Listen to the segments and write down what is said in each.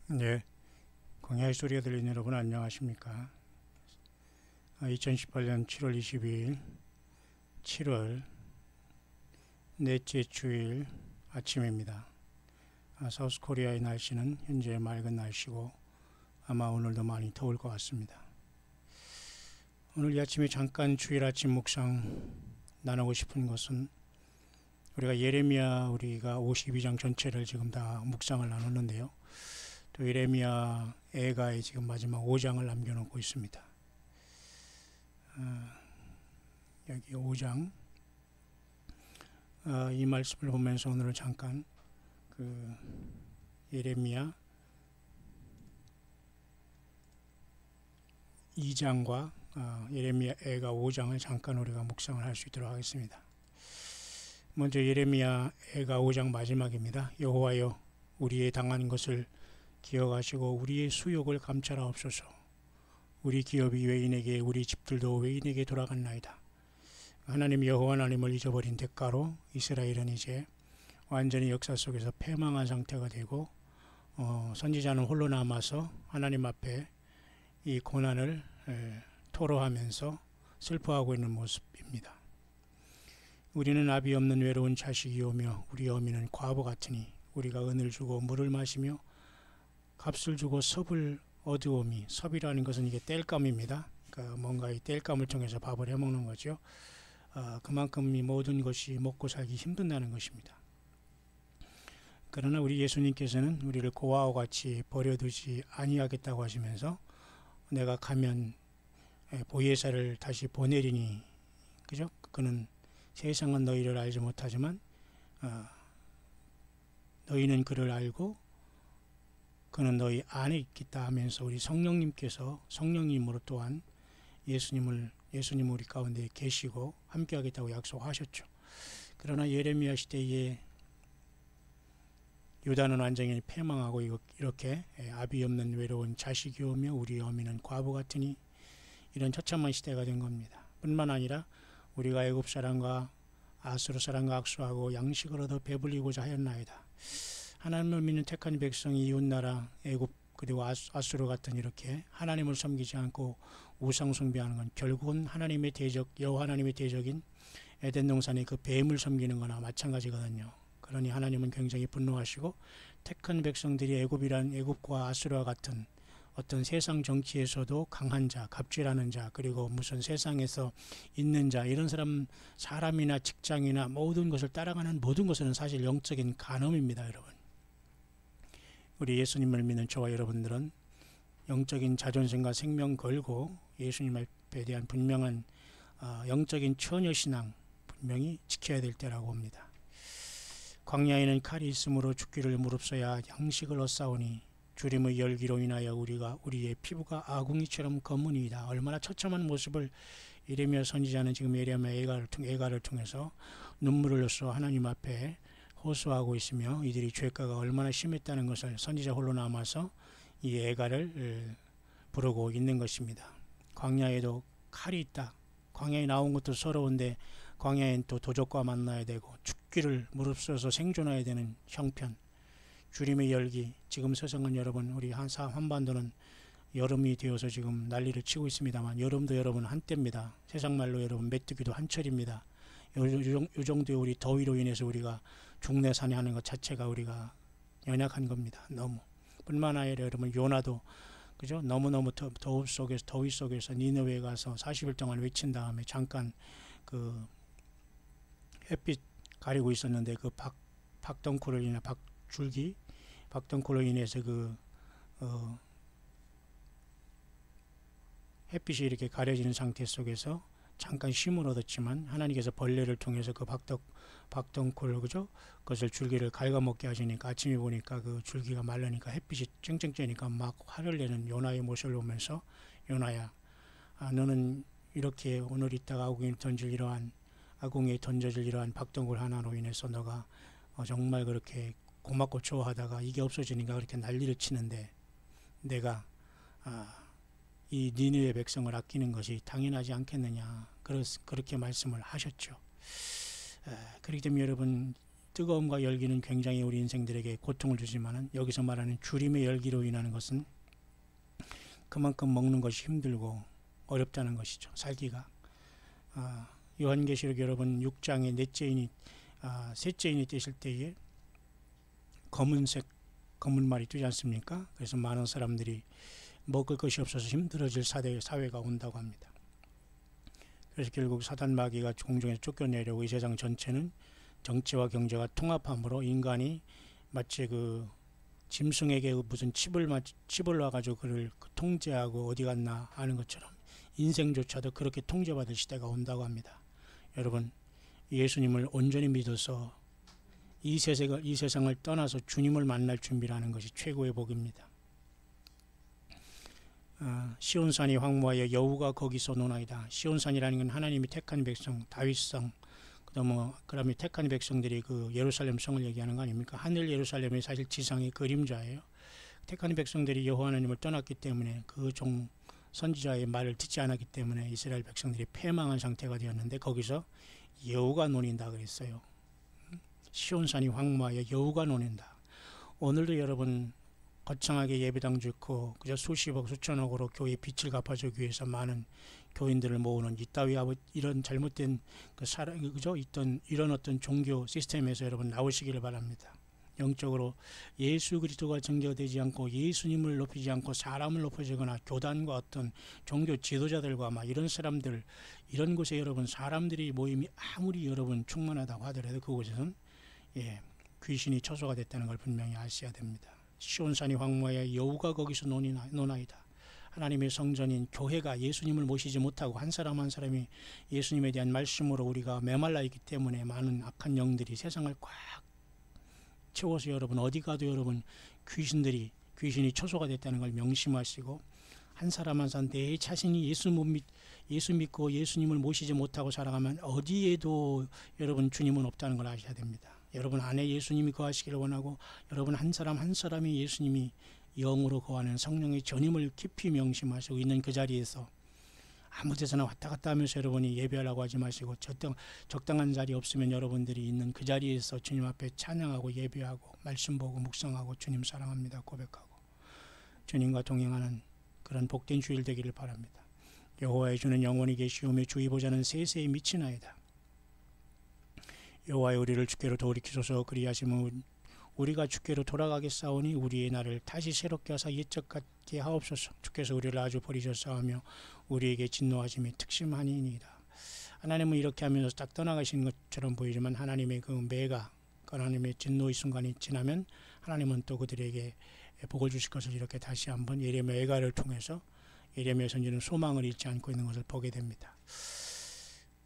네, 광야의 소리가 들리는 여러분 안녕하십니까? 2018년 7월 22일 7월 넷째 주일 아침입니다. 사우스코리아의 날씨는 현재 맑은 날씨고 아마 오늘도 많이 더울 것 같습니다. 오늘 이 아침에 잠깐 주일 아침 묵상 나누고 싶은 것은 우리가 예레미야 우리가 52장 전체를 지금 다 묵상을 나눴는데요. 또 예레미야 애가의 지금 마지막 5장을 남겨놓고 있습니다. 여기 5장 이 말씀을 보면서 오늘은 잠깐 예레미야 2장과 예레미야 애가 5장을 잠깐 우리가 묵상을 할 수 있도록 하겠습니다. 먼저 예레미야 애가 5장 마지막입니다. 여호와여 우리의 당한 것을 기억하시고 우리의 수욕을 감찰하옵소서. 우리 기업이 외인에게 우리 집들도 외인에게 돌아갔나이다. 하나님 여호와 하나님을 잊어버린 대가로 이스라엘은 이제 완전히 역사 속에서 패망한 상태가 되고 선지자는 홀로 남아서 하나님 앞에 이 고난을 토로하면서 슬퍼하고 있는 모습입니다. 우리는 아비 없는 외로운 자식이오며 우리 어미는 과부 같으니 우리가 은을 주고 물을 마시며 값을 주고 섭을 얻으오미. 섭이라는 것은 이게 땔감입니다. 그러니까 뭔가 이 땔감을 통해서 밥을 해먹는 거죠. 그만큼 이 모든 것이 먹고 살기 힘든다는 것입니다. 그러나 우리 예수님께서는 우리를 고아와 같이 버려두지 아니하겠다고 하시면서 내가 가면 보혜사를 다시 보내리니, 그죠? 그는 세상은 너희를 알지 못하지만 너희는 그를 알고 그는 너희 안에 있겠다 하면서 우리 성령님으로 또한 예수님 우리 가운데 계시고 함께 하겠다고 약속하셨죠. 그러나 예레미야 시대에 유다는 완전히 패망하고 이렇게 아비 없는 외로운 자식이 오며 우리 어미는 과부 같으니 이런 처참한 시대가 된 겁니다. 뿐만 아니라 우리가 애굽 사람과 아수르 사람과 악수하고 양식을 얻어 배불리고자 하였나이다. 하나님을 믿는 택한 백성이 이웃나라 애굽 그리고 아수르 같은 이렇게 하나님을 섬기지 않고 우상 숭배하는 건 결국은 하나님의 대적 여호와 하나님의 대적인 에덴 동산의 그 뱀을 섬기는 거나 마찬가지거든요. 그러니 하나님은 굉장히 분노하시고 택한 백성들이 애굽과 아수르와 같은 어떤 세상 정치에서도 강한 자, 갑질하는 자, 그리고 무슨 세상에서 있는 자, 이런 사람이나 직장이나 모든 것을 따라가는 모든 것은 사실 영적인 간음입니다, 여러분. 우리 예수님을 믿는 저와 여러분들은 영적인 자존심과 생명 걸고 예수님 앞에 대한 분명한 영적인 처녀신앙 분명히 지켜야 될 때라고 봅니다. 광야에는 칼이 있으므로 죽기를 무릅써야 양식을 얻사오니 주림의 열기로 인하여 우리의 피부가 아궁이처럼 검으니이다. 얼마나 처참한 모습을 예레미야 선지자는 지금 예레미야 애가를 통해서 눈물을 흘려서 하나님 앞에 호소하고 있으며 이들이 죄가가 얼마나 심했다는 것을 선지자 홀로 남아서 이 애가를 부르고 있는 것입니다. 광야에도 칼이 있다. 광야에 나온 것도 서러운데 광야엔 또 도적과 만나야 되고 죽기를 무릅써서 생존해야 되는 형편, 주림의 열기. 지금 세상은 여러분, 우리 한반도는 여름이 되어서 지금 난리를 치고 있습니다만 여름도 여러분 한때입니다. 세상 말로 여러분 메뚜기도 한철입니다. 요 정도의 우리 더위로 인해서 우리가 중내산해하는 것 자체가 우리가 연약한 겁니다. 너무. 뿐만 아니라 여러분 요나도 그죠? 너무너무 더위 속에서 니느웨에 가서 40일 동안 외친 다음에 잠깐 그 햇빛 가리고 있었는데 그 박덩쿨로 인해서 햇빛이 이렇게 가려지는 상태 속에서 잠깐 쉼을 얻었지만 하나님께서 벌레를 통해서 그 박덩쿨 그죠? 그것을 줄기를 갉아먹게 하시니까 아침에 보니까 그 줄기가 말르니까 햇빛이 쨍쨍 쬐니까 막 화를 내는 요나의 모습을 보면서 요나야, 너는 이렇게 오늘 있다가 아궁에 던져질 이러한 박덩굴 하나로 인해서 너가 정말 그렇게 고맙고 좋아하다가 이게 없어지니까 그렇게 난리를 치는데 내가 이 니느웨 백성을 아끼는 것이 당연하지 않겠느냐, 그렇게 말씀을 하셨죠. 그렇기 때문에 여러분 뜨거움과 열기는 굉장히 우리 인생들에게 고통을 주지만 여기서 말하는 주림의 열기로 인하는 것은 그만큼 먹는 것이 힘들고 어렵다는 것이죠. 살기가. 요한계시록 여러분 6장에 셋째인이 떼실 때에 검은 말이 뜨지 않습니까? 그래서 많은 사람들이 먹을 것이 없어서 힘들어질 사회가 온다고 합니다. 그래서 결국 사단 마귀가 공중에서 쫓겨내려고 이 세상 전체는 정치와 경제가 통합함으로 인간이 마치 그 짐승에게 무슨 칩을 놔가지고 그를 통제하고 어디 갔나 하는 것처럼 인생조차도 그렇게 통제받을 시대가 온다고 합니다. 여러분, 예수님을 온전히 믿어서 이 세상을 떠나서 주님을 만날 준비라는 것이 최고의 복입니다. 시온산이 황무하여 여우가 거기서 노나이다. 시온산이라는 건 하나님이 택한 백성, 다윗성, 그다음에 택한 백성들이 그 예루살렘 성을 얘기하는 거 아닙니까? 하늘 예루살렘이 사실 지상의 그림자예요. 택한 백성들이 여호와 하나님을 떠났기 때문에 그 종 선지자의 말을 듣지 않았기 때문에 이스라엘 백성들이 패망한 상태가 되었는데 거기서 여우가 논인다 그랬어요. 시온산이 황무하여 여우가 논인다. 오늘도 여러분 거창하게 예배당 짓고 그저 수십억 수천억으로 교회 빚을 갚아주기 위해서 많은 교인들을 모으는 이따위 이런 잘못된 이런 어떤 종교 시스템에서 여러분 나오시기를 바랍니다. 영적으로 예수 그리스도가 전개되지 않고 예수님을 높이지 않고 사람을 높여주거나 교단과 어떤 종교 지도자들과 이런 사람들, 이런 곳에 여러분 사람들이 모임이 아무리 여러분 충만하다고 하더라도 그곳에서는 귀신이 처소가 됐다는 걸 분명히 아셔야 됩니다. 시온산이 황무하여 여우가 거기서 노나이다. 하나님의 성전인 교회가 예수님을 모시지 못하고 한 사람 한 사람이 예수님에 대한 말씀으로 우리가 메말라 있기 때문에 많은 악한 영들이 세상을 꽉 채워서 여러분 어디 가도 여러분 귀신이 처소가 됐다는 걸 명심하시고 한 사람 한 사람 내 자신이 예수 믿고 예수님을 모시지 못하고 살아가면 어디에도 여러분 주님은 없다는 걸 아셔야 됩니다. 여러분 안에 예수님이 거하시기를 원하고 여러분 한 사람 한 사람이 예수님이 영으로 거하는 성령의 전임을 깊이 명심하시고 있는 그 자리에서 아무 데서나 왔다 갔다 하면서 여러분이 예배하려고 하지 마시고 적당한 자리 없으면 여러분들이 있는 그 자리에서 주님 앞에 찬양하고 예배하고 말씀 보고 묵상하고 주님 사랑합니다 고백하고 주님과 동행하는 그런 복된 주일 되기를 바랍니다. 여호와의 주는 영원히 계시오며 주의 보좌는 세세히 미치나이다. 여호와의 우리를 주께로 돌이키소서. 그리하시면 우리가 주께로 돌아가겠사오니 우리의 날을 다시 새롭게 하사 옛적 같게 하옵소서. 주께서 우리를 아주 버리셨사오며 우리에게 진노하심이 특심하니이다. 하나님은 이렇게 하면서 딱 떠나가시는 것처럼 보이지만 하나님의 그 매가 하나님의 진노의 순간이 지나면 하나님은 또 그들에게 복을 주실 것을 이렇게 다시 한번 예레미야 예가를 통해서 예레미야 선지는 소망을 잃지 않고 있는 것을 보게 됩니다.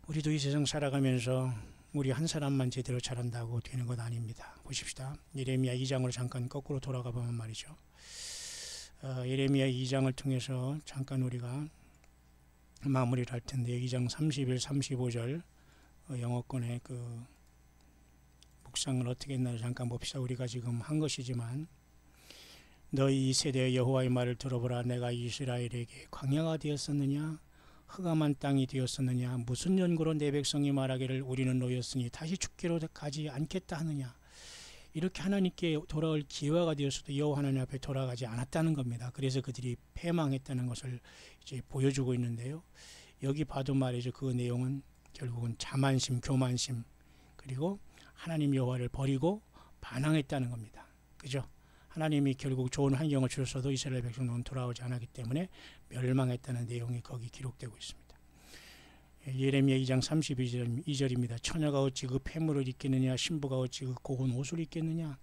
우리도 이 세상 살아가면서 우리 한 사람만 제대로 잘한다고 되는 것 아닙니다. 보십시다. 예레미야 2장으로 잠깐 거꾸로 돌아가 보면 말이죠. 예레미야 2장을 통해서 잠깐 우리가 마무리를 할 텐데 2장 31, 35절 영어권의 그 묵상을 어떻게 했나를 잠깐 봅시다. 우리가 지금 한 것이지만 너희 이 세대의 여호와의 말을 들어보라. 내가 이스라엘에게 광야가 되었었느냐 흑암한 땅이 되었었느냐 무슨 연고로 내 백성이 말하기를 우리는 노였으니 다시 주께로 가지 않겠다 하느냐. 이렇게 하나님께 돌아올 기회가 되었어도 여호와 하나님 앞에 돌아가지 않았다는 겁니다. 그래서 그들이 패망했다는 것을 이제 보여주고 있는데요. 여기 봐도 말이죠. 그 내용은 결국은 자만심, 교만심 그리고 하나님 여호와를 버리고 반항했다는 겁니다. 그죠? 하나님이 결국 좋은 환경을 주셨어도 이스라엘 백성은 돌아오지 않았기 때문에 멸망했다는 내용이 거기 기록되고 있습니다. 예레미야 2장 32절입니다. 처녀가 어찌 그 폐물을 입겠느냐 신부가 어찌 그 고운 옷을 입겠느냐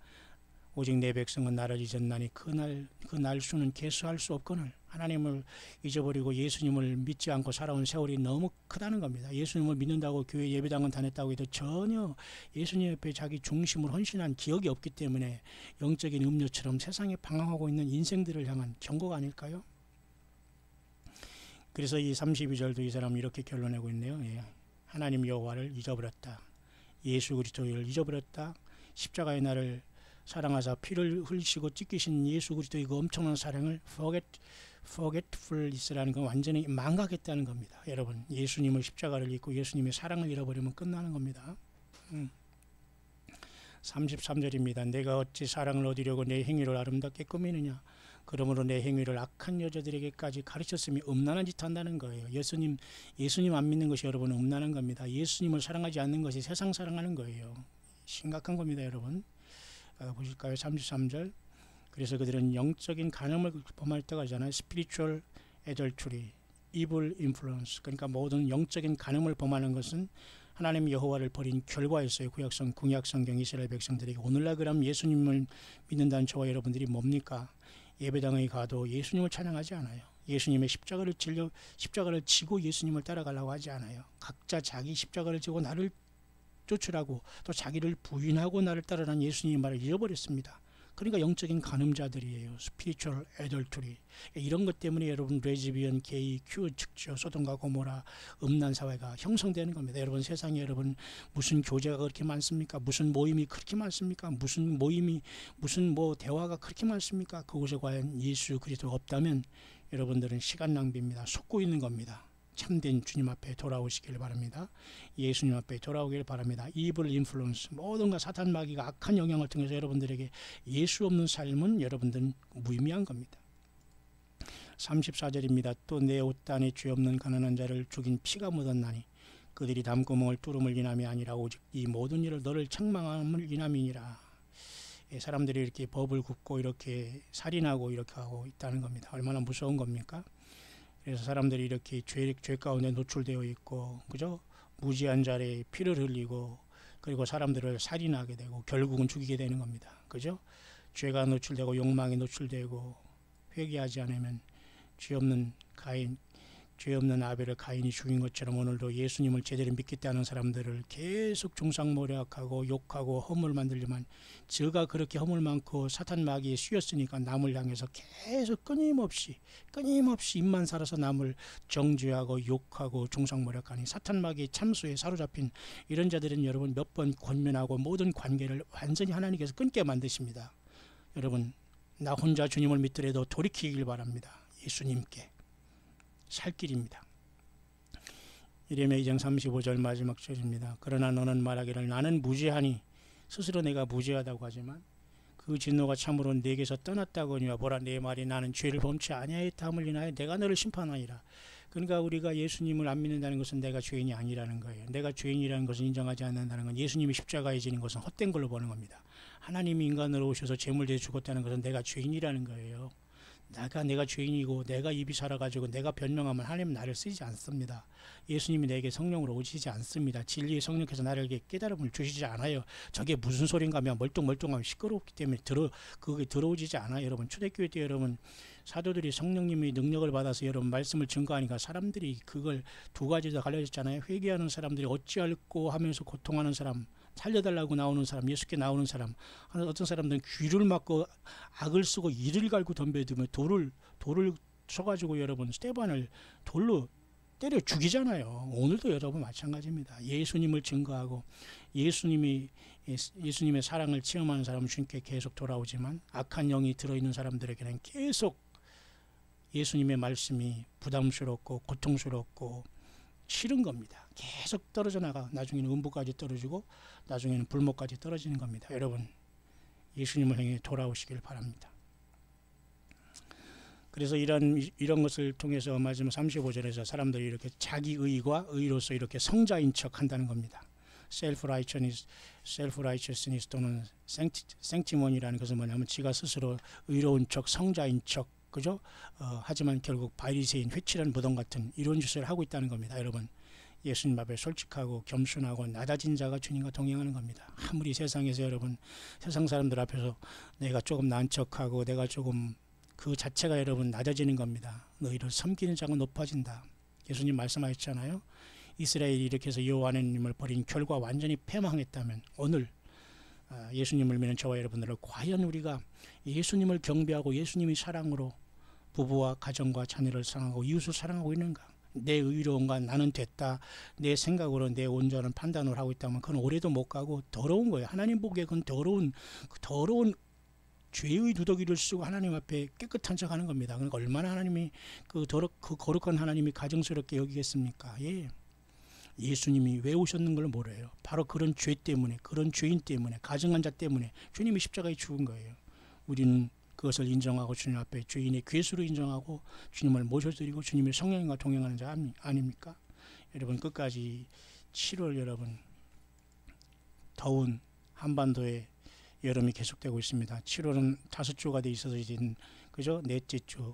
오직 내 백성은 나를 잊었나니 그 날 수는 계수할 수 없거늘. 하나님을 잊어버리고 예수님을 믿지 않고 살아온 세월이 너무 크다는 겁니다. 예수님을 믿는다고 교회 예배당은 다녔다고 해도 전혀 예수님 옆에 자기 중심을 헌신한 기억이 없기 때문에 영적인 음료처럼 세상에 방황하고 있는 인생들을 향한 경고가 아닐까요? 그래서 이 32절도 이 사람은 이렇게 결론내고 있네요. 하나님 여호와를 잊어버렸다. 예수 그리스도를 잊어버렸다. 십자가의 날을 사랑하사 피를 흘리시고 찢기신 예수 그리스도의 그 엄청난 사랑을 forgetfulness라는 건 완전히 망각했다는 겁니다. 여러분 예수님을 십자가를 잊고 예수님의 사랑을 잃어버리면 끝나는 겁니다. 33절입니다. 내가 어찌 사랑을 얻으려고 내 행위를 아름답게 꾸미느냐. 그러므로 내 행위를 악한 여자들에게까지 가르쳤으니 음란한 짓 한다는 거예요. 예수님 안 믿는 것이 여러분 음란한 겁니다. 예수님을 사랑하지 않는 것이 세상 사랑하는 거예요. 심각한 겁니다, 여러분. 보실까요? 33절. 그래서 그들은 영적인 간음을 범할 때가 있잖아요. spiritual adultery, evil influence. 그러니까 모든 영적인 간음을 범하는 것은 하나님 여호와를 버린 결과였어요. 구약 성경 이스라엘 백성들에게. 오늘날 그럼 예수님을 믿는다는 저와 여러분들이 뭡니까? 예배당에 가도 예수님을 찬양하지 않아요. 예수님의 십자가를 지고 예수님을 따라가려고 하지 않아요. 각자 자기 십자가를 지고 나를 쫓으라고 또 자기를 부인하고 나를 따르라는 예수님의 말을 잃어버렸습니다. 그러니까 영적인 간음자들이에요. 스피리추얼 애덜투리. 이런 것 때문에 여러분 레즈비언, 게이, 큐, 측조, 소돔과 고모라 음란 사회가 형성되는 겁니다. 여러분 세상에 여러분 무슨 교제가 그렇게 많습니까? 무슨 모임이 그렇게 많습니까? 무슨 대화가 그렇게 많습니까? 그곳에 과연 예수 그리스도가 없다면 여러분들은 시간 낭비입니다. 속고 있는 겁니다. 참된 주님 앞에 돌아오시길 바랍니다. 예수님 앞에 돌아오길 바랍니다. 이블 인플루언스, 모든가 사탄 마귀가 악한 영향을 통해서 여러분들에게 예수 없는 삶은 여러분들은 무의미한 겁니다. 34절입니다. 또 내 옷단에 죄 없는 가난한 자를 죽인 피가 묻었나니 그들이 담구멍을 뚫음을 인함이 아니라 오직 이 모든 일을 너를 책망함을 인함이니라. 사람들이 이렇게 법을 굽고 이렇게 살인하고 이렇게 하고 있다는 겁니다. 얼마나 무서운 겁니까? 그래서 사람들이 이렇게 죄 가운데 노출되어 있고, 그죠? 무지한 자의 피를 흘리고, 그리고 사람들을 살인하게 되고, 결국은 죽이게 되는 겁니다. 그죠? 죄가 노출되고, 욕망이 노출되고, 회개하지 않으면 죄 없는 아벨을 가인이 죽인 것처럼 오늘도 예수님을 제대로 믿겠다 하는 사람들을 계속 중상모략하고 욕하고 허물 만들지만 저가 그렇게 허물 많고 사탄 마귀에 씌었으니까 남을 향해서 계속 끊임없이 입만 살아서 남을 정죄하고 욕하고 중상모략하니 사탄 마귀의 참수에 사로잡힌 이런 자들은 여러분 몇 번 권면하고 모든 관계를 완전히 하나님께서 끊게 만드십니다. 여러분 나 혼자 주님을 믿더라도 돌이키길 바랍니다. 예수님께 살 길입니다. 이레미야 2장 35절 마지막 절입니다. 그러나 너는 말하기를 나는 무죄하니, 스스로 내가 무죄하다고 하지만 그 진노가 참으로 내게서 떠났다거니와 보라 내 말이 나는 죄를 범치 아니하였다함을 인하여 내가 너를 심판하리라. 그러니까 우리가 예수님을 안 믿는다는 것은 내가 죄인이 아니라는 거예요. 내가 죄인이라는 것을 인정하지 않는다는 건 예수님이 십자가에 지는 것은 헛된 걸로 보는 겁니다. 하나님이 인간으로 오셔서 제물 대해 죽었다는 것은 내가 죄인이라는 거예요. 내가 죄인이고 내가 입이 살아가지고 내가 변명하면 하나님은 나를 쓰지 않습니다. 예수님이 내게 성령으로 오시지 않습니다. 진리의 성령께서 나에게 깨달음을 주시지 않아요. 저게 무슨 소린가 하면 멀뚱멀뚱하면 시끄럽기 때문에 그게 들어오지지 않아요. 여러분 초대교회 때 여러분 사도들이 성령님의 능력을 받아서 여러분 말씀을 증거하니까 사람들이 그걸 두 가지 다 갈려졌잖아요. 회개하는 사람들이 어찌할꼬 하면서 고통하는 사람, 살려달라고 나오는 사람, 예수께 나오는 사람, 어떤 사람들은 귀를 막고 악을 쓰고 이를 갈고 덤벼들며 돌을 쳐가지고 여러분 스테반을 돌로 때려 죽이잖아요. 오늘도 여러분 마찬가지입니다. 예수님을 증거하고 예수님의 사랑을 체험하는 사람은 주님께 계속 돌아오지만 악한 영이 들어있는 사람들에게는 계속 예수님의 말씀이 부담스럽고 고통스럽고 싫은 겁니다. 계속 떨어져 나가 나중에는 음부까지 떨어지고 나중에는 불못까지 떨어지는 겁니다. 여러분 예수님을 향해 돌아오시길 바랍니다. 그래서 이런 것을 통해서 마지막 35절에서 사람들이 이렇게 자기 의와 의로서 이렇게 성자인 척 한다는 겁니다. self-righteousness 또는 sanctimon이라는 것은 뭐냐면 지가 스스로 의로운 척, 성자인 척, 그죠? 하지만 결국 바리새인 회칠한 무덤 같은 이런 짓을 하고 있다는 겁니다. 여러분 예수님 앞에 솔직하고 겸손하고 낮아진 자가 주님과 동행하는 겁니다. 아무리 세상에서 여러분 세상 사람들 앞에서 내가 조금 나은 척하고 내가 조금 그 자체가 여러분 낮아지는 겁니다. 너희를 섬기는 자가 높아진다. 예수님 말씀하셨잖아요. 이스라엘이 이렇게 해서 여호와 하나님을 버린 결과 완전히 패망했다면 오늘 예수님을 믿는 저와 여러분들을 과연 우리가 예수님을 경배하고 예수님의 사랑으로 부부와 가정과 자녀를 사랑하고 이웃을 사랑하고 있는가? 내 의로움과 나는 됐다. 내 생각으로 내 온전한 판단을 하고 있다면 그건 오래도 못 가고 더러운 거예요. 하나님 보기에 그건 더러운 죄의 누더기를 쓰고 하나님 앞에 깨끗한 척 하는 겁니다. 그러니까 얼마나 하나님이 그 거룩한 하나님이 가증스럽게 여기겠습니까? 예. 예수님이 왜 오셨는 걸 모르요. 바로 그런 죄 때문에, 그런 죄인 때문에, 가증한 자 때문에 주님이 십자가에 죽은 거예요. 우리는 그것을 인정하고 주님 앞에 죄인의 괴수로 인정하고 주님을 모셔드리고 주님의 성령님과 동행하는 자 아닙니까? 여러분, 끝까지 7월 여러분 더운 한반도에 여름이 계속되고 있습니다. 7월은 5주가 돼 있어서 이제 그죠? 넷째 주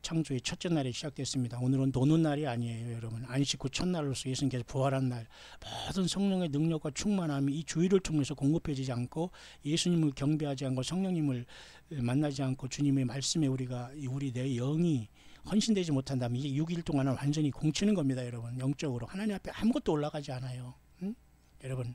창조의 첫째 날이 시작됐습니다. 오늘은 노는 날이 아니에요, 여러분. 안식 후 첫날로서 예수님께서 부활한 날, 모든 성령의 능력과 충만함이 이 주일을 통해서 공급해지지 않고 예수님을 경배하지 않고 성령님을 만나지 않고 주님의 말씀에 우리 내 영이 헌신되지 못한다면 이게 6일 동안은 완전히 공치는 겁니다, 여러분. 영적으로 하나님 앞에 아무것도 올라가지 않아요. 응? 여러분,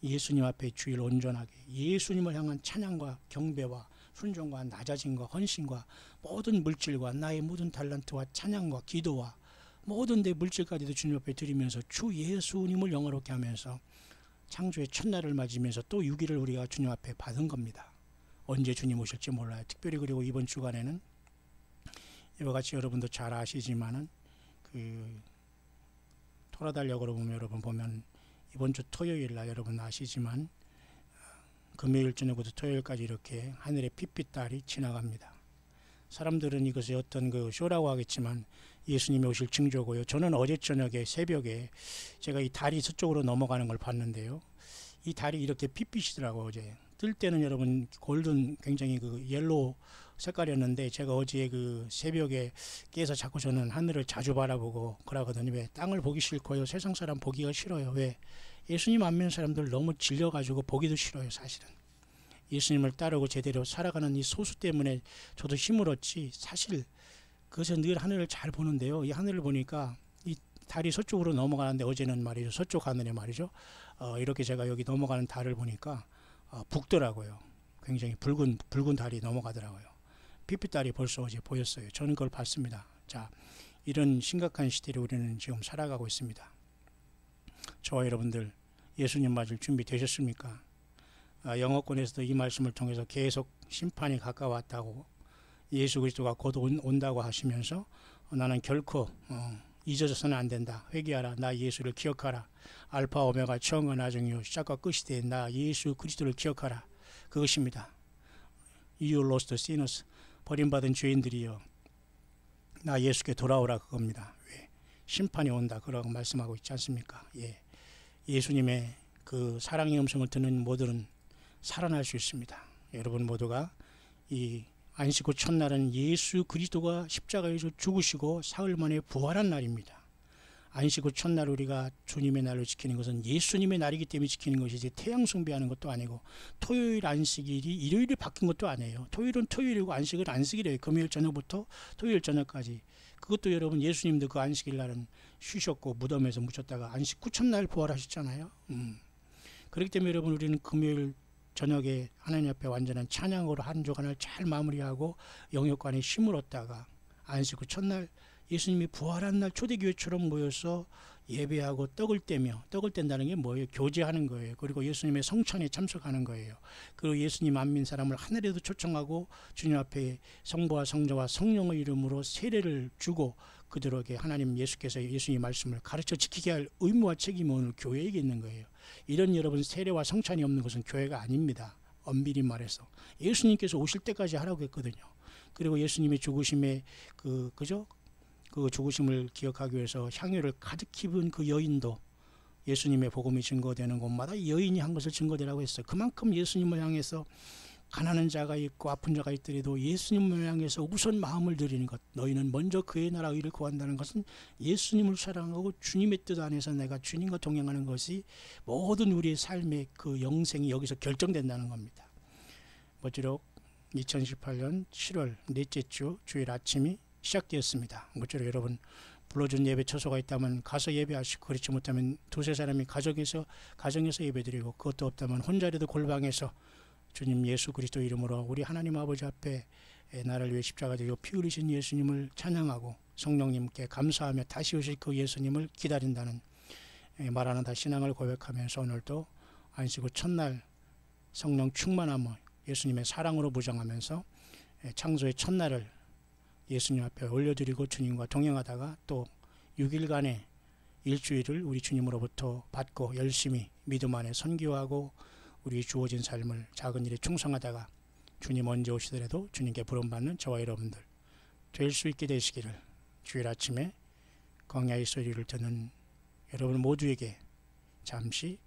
예수님 앞에 주일 온전하게 예수님을 향한 찬양과 경배와 순종과 낮아짐과 헌신과 모든 물질과 나의 모든 달란트와 찬양과 기도와 모든 내 물질까지도 주님 앞에 드리면서 주 예수님을 영화롭게 하면서 창조의 첫날을 맞으면서 또 6일을 우리가 주님 앞에 받은 겁니다. 언제 주님 오실지 몰라요. 특별히 그리고 이번 주간에는 이와 같이 여러분도 잘 아시지만은 그 토라달력으로 보면 여러분 보면 이번 주 토요일 날 여러분 아시지만 금요일 저녁부터 토요일까지 이렇게 하늘의 핏빛달이 지나갑니다. 사람들은 이것이 어떤 그 쇼라고 하겠지만 예수님이 오실 징조고요. 저는 어제 저녁에 새벽에 제가 이 달이 서쪽으로 넘어가는 걸 봤는데요. 이 달이 이렇게 핏빛이더라고요. 어제 뜰 때는 여러분 골든 굉장히 그 옐로우 색깔이었는데 제가 어제 그 새벽에 깨서 자꾸 저는 하늘을 자주 바라보고 그러거든요. 왜? 땅을 보기 싫고요. 세상 사람 보기가 싫어요. 왜? 예수님 안 믿는 사람들 너무 질려가지고 보기도 싫어요. 사실은 예수님을 따르고 제대로 살아가는 이 소수 때문에 저도 힘을 얻지 사실 그것은 늘 하늘을 잘 보는데요. 이 하늘을 보니까 이 달이 서쪽으로 넘어가는데 어제는 말이죠. 서쪽 하늘에 말이죠. 이렇게 제가 여기 넘어가는 달을 보니까 붉더라고요. 굉장히 붉은 달이 넘어가더라고요. 핏빛달이 벌써 어제 보였어요. 저는 그걸 봤습니다. 자, 이런 심각한 시대를 우리는 지금 살아가고 있습니다. 저와 여러분들 예수님 맞을 준비 되셨습니까? 영어권에서도 이 말씀을 통해서 계속 심판이 가까웠다고 예수 그리스도가 곧 온다고 하시면서 나는 결코 잊어져서는 안 된다. 회개하라. 나 예수를 기억하라. 알파 오메가 처음과 나중이요 시작과 끝이 된 나 예수 그리스도를 기억하라. 그것입니다. You lost sinners. 버림받은 죄인들이여 나 예수께 돌아오라 그겁니다. 왜? 심판이 온다 그러고 말씀하고 있지 않습니까? 예. 예수님의 그 사랑의 음성을 듣는 모두는 살아날 수 있습니다. 여러분 모두가 이 안식 후 첫날은 예수 그리스도가 십자가에서 죽으시고 사흘 만에 부활한 날입니다. 안식 후 첫날 우리가 주님의 날을 지키는 것은 예수님의 날이기 때문에 지키는 것이지 태양 숭배하는 것도 아니고 토요일 안식일이 일요일이 바뀐 것도 아니에요. 토요일은 토요일이고 안식은 안식일이에요. 금요일 저녁부터 토요일 저녁까지. 그것도 여러분 예수님도 그 안식일 날은 쉬셨고 무덤에서 묻혔다가 안식 후 첫날 부활하셨잖아요. 그렇기 때문에 여러분 우리는 금요일 저녁에 하나님 앞에 완전한 찬양으로 한 주간을 잘 마무리하고 영역관에 힘을 얻다가 안식 후 첫날 예수님이 부활한 날 초대교회처럼 모여서 예배하고 떡을 떼며 떡을 뗀다는 게 뭐예요? 교제하는 거예요. 그리고 예수님의 성찬에 참석하는 거예요. 그리고 예수님 안 믿는 사람을 하늘에도 초청하고 주님 앞에 성부와 성자와 성령의 이름으로 세례를 주고 그들에게 하나님 예수께서 예수님 말씀을 가르쳐 지키게 할 의무와 책임은 오늘 교회에게 있는 거예요. 이런 여러분 세례와 성찬이 없는 것은 교회가 아닙니다. 엄밀히 말해서 예수님께서 오실 때까지 하라고 했거든요. 그리고 예수님의 죽으심의 그 죽으심을 기억하기 위해서 향유를 가득 입은 그 여인도 예수님의 복음이 증거되는 곳마다 여인이 한 것을 증거되라고 했어요. 그만큼 예수님을 향해서 가난한 자가 있고 아픈 자가 있더라도 예수님을 향해서 우선 마음을 드리는 것. 너희는 먼저 그의 나라 의를 구한다는 것은 예수님을 사랑하고 주님의 뜻 안에서 내가 주님과 동행하는 것이 모든 우리의 삶의 그 영생이 여기서 결정된다는 겁니다. 모쪼록 2018년 7월 넷째 주 주일 아침이 시작되었습니다. 모쪼록 여러분 불러준 예배 처소가 있다면 가서 예배하시고 그렇지 못하면 두세 사람이 가정에서 예배드리고 그것도 없다면 혼자라도 골방에서 주님 예수 그리스도 이름으로 우리 하나님 아버지 앞에 나를 위해 십자가 되고 피 흘리신 예수님을 찬양하고 성령님께 감사하며 다시 오실 그 예수님을 기다린다는 말하는다 신앙을 고백하면서 오늘도 안식 후 첫날 성령 충만함을 예수님의 사랑으로 무장하면서 창조의 첫날을 예수님 앞에 올려드리고 주님과 동행하다가 또 6일간의 일주일을 우리 주님으로부터 받고 열심히 믿음 안에 선교하고 우리 주어진 삶을 작은 일에 충성하다가 주님 언제 오시더라도 주님께 부름받는 저와 여러분들 될 수 있게 되시기를 주일 아침에 광야의 소리를 듣는 여러분 모두에게 잠시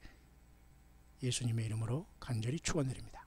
예수님의 이름으로 간절히 축원드립니다.